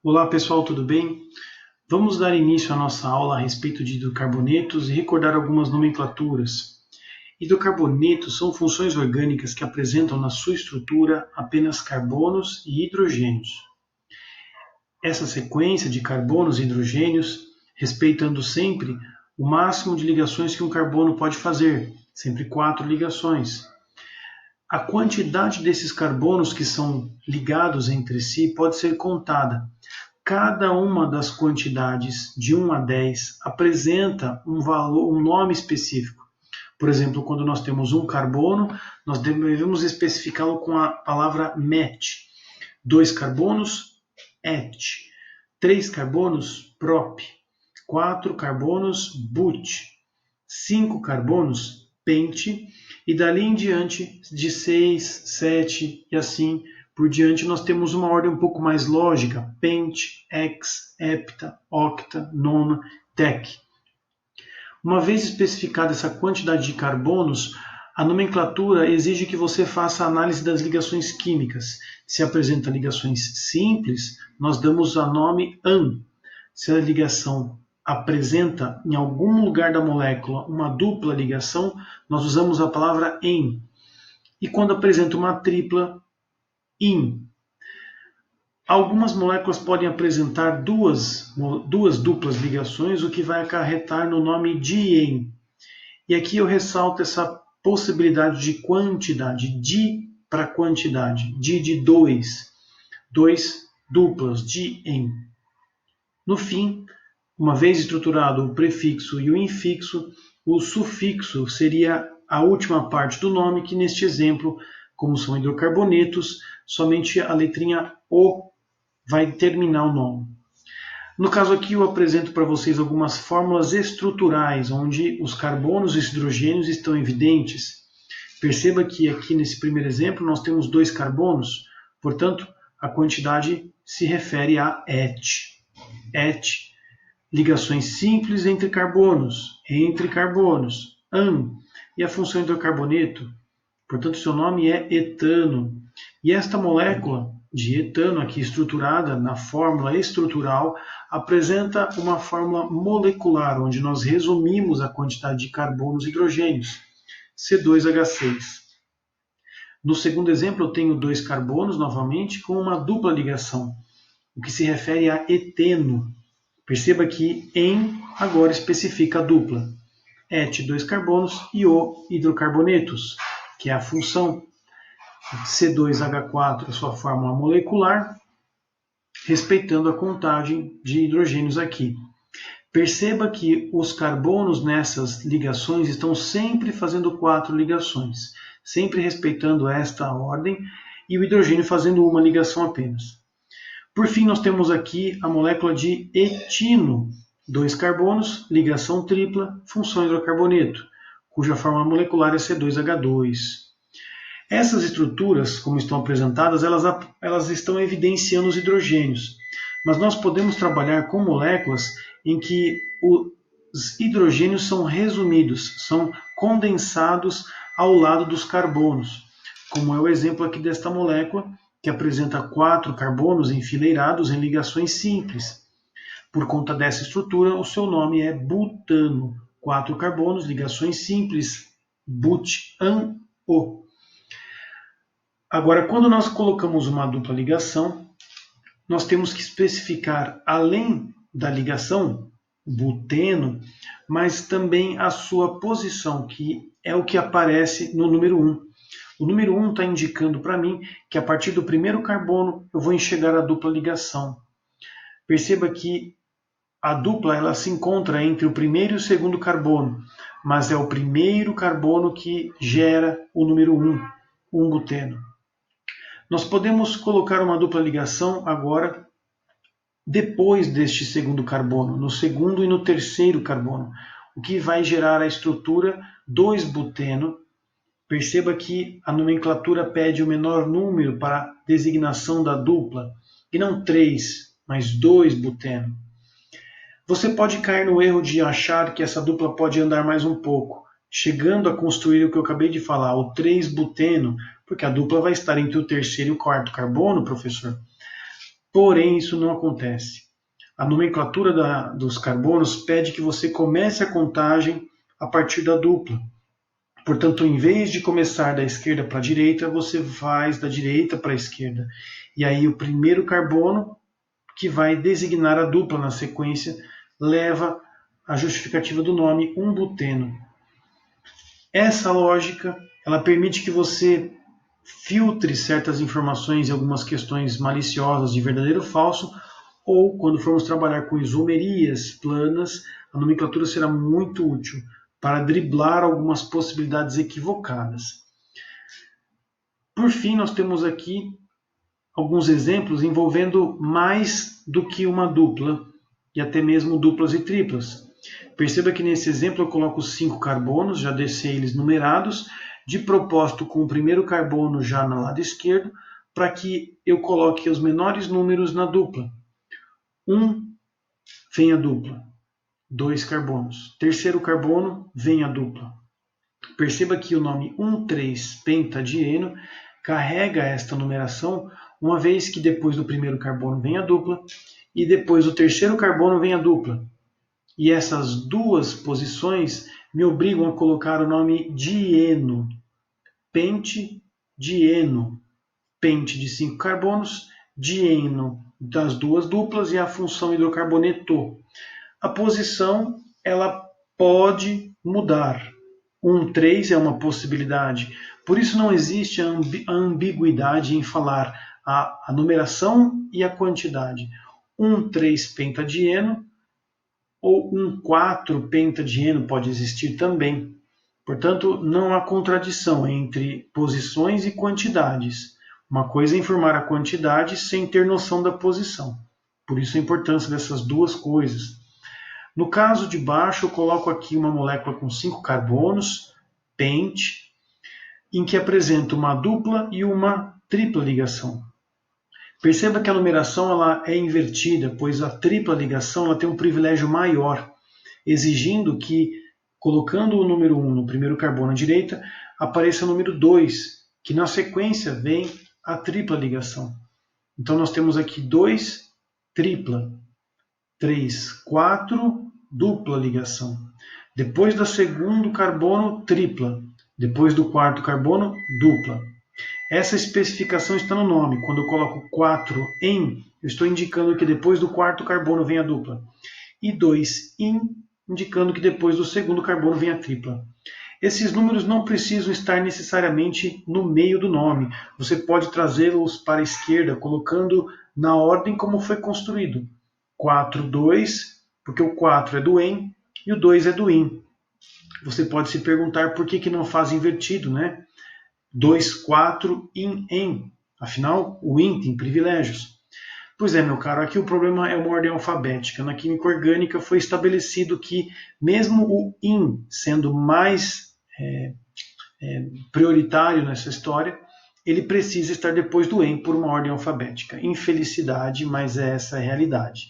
Olá pessoal, tudo bem? Vamos dar início à nossa aula a respeito de hidrocarbonetos e recordar algumas nomenclaturas. Hidrocarbonetos são funções orgânicas que apresentam na sua estrutura apenas carbonos e hidrogênios. Essa sequência de carbonos e hidrogênios, respeitando sempre o máximo de ligações que um carbono pode fazer, sempre 4 ligações. A quantidade desses carbonos que são ligados entre si pode ser contada. Cada uma das quantidades de 1 a 10 apresenta um valor, um nome específico. Por exemplo, quando nós temos um carbono, nós devemos especificá-lo com a palavra met. 2 carbonos, et. 3 carbonos, prop. 4 carbonos, but. 5 carbonos, pente. E dali em diante, de 6, 7 e assim por diante, nós temos uma ordem um pouco mais lógica: pent, hex, hepta, octa, nona, tec. Uma vez especificada essa quantidade de carbonos, a nomenclatura exige que você faça a análise das ligações químicas. Se apresenta ligações simples, nós damos o nome an. Se a ligação apresenta em algum lugar da molécula uma dupla ligação, nós usamos a palavra en. E quando apresenta uma tripla, in. Algumas moléculas podem apresentar duas duplas ligações, o que vai acarretar no nome dien. E aqui eu ressalto essa possibilidade de quantidade, di para quantidade, di de 2, 2 duplas, dien. No fim, uma vez estruturado o prefixo e o infixo, o sufixo seria a última parte do nome, que neste exemplo, como são hidrocarbonetos, somente a letrinha O vai terminar o nome. No caso aqui eu apresento para vocês algumas fórmulas estruturais, onde os carbonos e os hidrogênios estão evidentes. Perceba que aqui nesse primeiro exemplo nós temos 2 carbonos, portanto a quantidade se refere a et. Et, ligações simples entre carbonos, an, e a função hidrocarboneto, portanto seu nome é etano. E esta molécula de etano aqui estruturada na fórmula estrutural apresenta uma fórmula molecular, onde nós resumimos a quantidade de carbonos e hidrogênios, C2H6. No segundo exemplo eu tenho 2 carbonos novamente com uma dupla ligação, o que se refere a eteno. Perceba que en agora especifica a dupla. Et, 2 carbonos, e O, hidrocarbonetos, que é a função. C2H4, a sua fórmula molecular, respeitando a contagem de hidrogênios aqui. Perceba que os carbonos nessas ligações estão sempre fazendo 4 ligações, sempre respeitando esta ordem, e o hidrogênio fazendo uma ligação apenas. Por fim, nós temos aqui a molécula de etino, 2 carbonos, ligação tripla, função hidrocarboneto, cuja fórmula molecular é C2H2. Essas estruturas, como estão apresentadas, elas estão evidenciando os hidrogênios, mas nós podemos trabalhar com moléculas em que os hidrogênios são resumidos, são condensados ao lado dos carbonos, como é o exemplo aqui desta molécula, que apresenta 4 carbonos enfileirados em ligações simples. Por conta dessa estrutura, o seu nome é butano. 4 carbonos, ligações simples, but-an-o. Agora, quando nós colocamos uma dupla ligação, nós temos que especificar, além da ligação, buteno, mas também a sua posição, que é o que aparece no número 1. O número 1 está indicando para mim que a partir do primeiro carbono eu vou enxergar a dupla ligação. Perceba que a dupla ela se encontra entre o primeiro e o segundo carbono, mas é o primeiro carbono que gera o número 1, um buteno. Nós podemos colocar uma dupla ligação agora depois deste segundo carbono, no segundo e no terceiro carbono, o que vai gerar a estrutura 2-buteno. Perceba que a nomenclatura pede o menor número para a designação da dupla, e não 3, mas 2-buteno. Você pode cair no erro de achar que essa dupla pode andar mais um pouco, chegando a construir o que eu acabei de falar, o 3-buteno, porque a dupla vai estar entre o terceiro e o quarto carbono, professor. Porém, isso não acontece. A nomenclatura dos carbonos pede que você comece a contagem a partir da dupla. Portanto, em vez de começar da esquerda para a direita, você faz da direita para a esquerda. E aí o primeiro carbono, que vai designar a dupla na sequência, leva a justificativa do nome 1-buteno. Essa lógica, ela permite que você filtre certas informações e algumas questões maliciosas de verdadeiro ou falso, ou quando formos trabalhar com isomerias planas, a nomenclatura será muito útil para driblar algumas possibilidades equivocadas. Por fim, nós temos aqui alguns exemplos envolvendo mais do que uma dupla, e até mesmo duplas e triplas. Perceba que nesse exemplo eu coloco 5 carbonos, já deixei eles numerados, de propósito com o primeiro carbono já no lado esquerdo, para que eu coloque os menores números na dupla. 1 vem a dupla, 2 carbonos. Terceiro carbono vem a dupla. Perceba que o nome 1,3-pentadieno carrega esta numeração, uma vez que depois do primeiro carbono vem a dupla e depois do terceiro carbono vem a dupla. E essas duas posições me obrigam a colocar o nome dieno, pente-dieno, pente de 5 carbonos, dieno das duas duplas e a função hidrocarboneto. A posição ela pode mudar. 1,3 é uma possibilidade. Por isso não existe a ambiguidade em falar a numeração e a quantidade. 1,3-pentadieno ou 1,4-pentadieno pode existir também. Portanto, não há contradição entre posições e quantidades. Uma coisa é informar a quantidade sem ter noção da posição. Por isso a importância dessas duas coisas. No caso de baixo, eu coloco aqui uma molécula com 5 carbonos, pente, em que apresenta uma dupla e uma tripla ligação. Perceba que a numeração ela é invertida, pois a tripla ligação ela tem um privilégio maior, exigindo que, colocando o número 1 no primeiro carbono à direita, apareça o número 2, que na sequência vem a tripla ligação. Então nós temos aqui 2, tripla, 3, 4, dupla ligação. Depois do segundo carbono, tripla. Depois do quarto carbono, dupla. Essa especificação está no nome. Quando eu coloco 4 em, eu estou indicando que depois do quarto carbono vem a dupla. E 2 in, indicando que depois do segundo carbono vem a tripla. Esses números não precisam estar necessariamente no meio do nome. Você pode trazê-los para a esquerda, colocando na ordem como foi construído. 4, 2, porque o 4 é do en e o 2 é do in. Você pode se perguntar por que não faz invertido, né? 2, 4, in, en. Afinal, o in tem privilégios. Pois é, meu caro, aqui o problema é uma ordem alfabética. Na química orgânica foi estabelecido que, mesmo o in sendo mais prioritário nessa história, ele precisa estar depois do en por uma ordem alfabética. Infelicidade, mas essa é a realidade.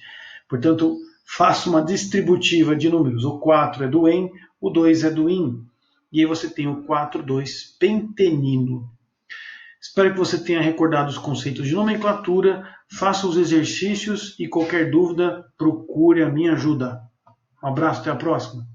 Portanto, faça uma distributiva de números. O 4 é do en, o 2 é do in. E aí você tem o 4,2-pentenino. Espero que você tenha recordado os conceitos de nomenclatura, faça os exercícios e qualquer dúvida, procure a minha ajuda. Um abraço, até a próxima.